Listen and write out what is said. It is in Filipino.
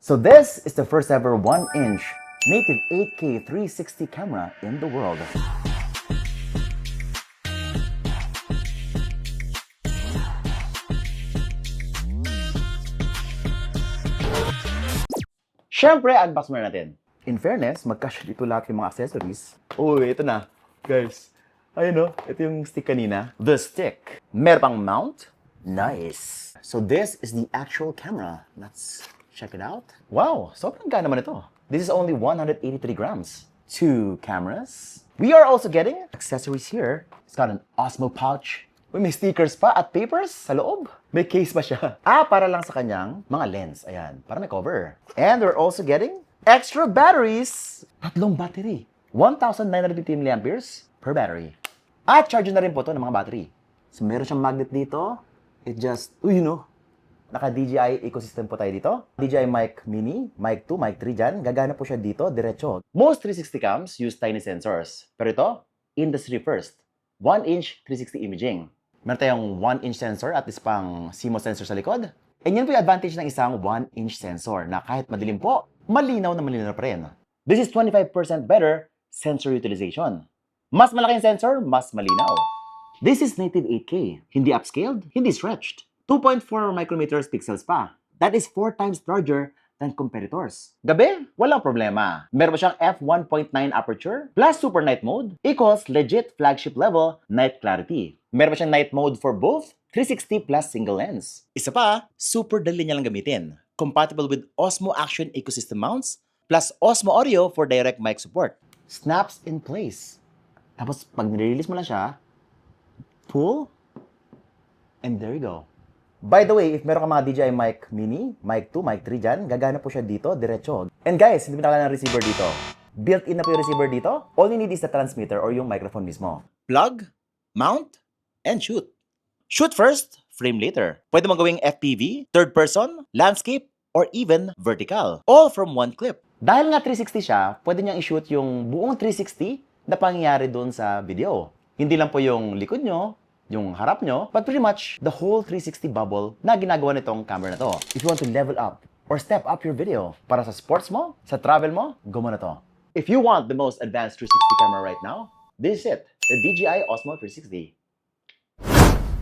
So this is the first ever 1-inch native 8K 360 camera in the world. Siyempre, unbox muna natin. In fairness, magkasya dito lahat yung mga accessories. Uy, ito na. Guys, ayun o. Ito yung stick kanina. The stick. Meron pang mount. Nice. So this is the actual camera. Let's check it out. Wow, sobrang gaan naman ito. This is only 183 grams. 2 cameras. We are also getting accessories here. It's got an Osmo pouch. Uy, may stickers pa at papers sa loob. May case pa siya. Para lang sa kanyang mga lens. Ayan, para may cover. And we're also getting extra batteries. 3 battery. 1,950 milliamperes per battery. At charge na rin po ito ng mga battery. So meron siyang magnet dito. It just, naka-DJI ecosystem po tayo dito. DJI Mic Mini, Mic 2, Mic 3 dyan. Gagana po siya dito, diretso. Most 360 cams use tiny sensors. Pero ito, industry first. 1-inch 360 imaging. Meron tayong 1-inch sensor at is pang CMOS sensor sa likod. And yan po yung advantage ng isang 1-inch sensor na kahit madilim po, malinaw pa rin. This is 25% better sensor utilization. Mas malaki yung sensor, mas malinaw. This is native 8K. Hindi upscaled, hindi stretched. 2.4 micrometers pixels pa. That is 4 times larger than competitors. Gabi, walang problema. Meron pa siyang f1.9 aperture plus super night mode equals legit flagship level night clarity. Meron pa siyang night mode for both 360 plus single lens. Isa pa, super dali niya lang gamitin. Compatible with Osmo Action ecosystem mounts plus Osmo Audio for direct mic support. Snaps in place. Tapos pag nire-release mo lang siya, pull, and there you go. By the way, if meron ka mga DJI Mic Mini, Mic 2, Mic 3 dyan, gagana po siya dito, diretso. And guys, hindi mo na kailangan ng receiver dito. Built-in na po yung receiver dito. All you need is the transmitter or yung microphone mismo. Plug, mount, and shoot. Shoot first, frame later. Pwede mo gawing FPV, third person, landscape, or even vertical. All from one clip. Dahil nga 360 siya, pwede niyang i-shoot yung buong 360 na pangyayari doon sa video. Hindi lang po yung likod nyo, yung harap nyo, but pretty much the whole 360 bubble na ginagawa nitong camera na to. If you want to level up or step up your video para sa sports mo, sa travel mo, go mo na to. If you want the most advanced 360 camera right now, this is it, the DJI Osmo 360.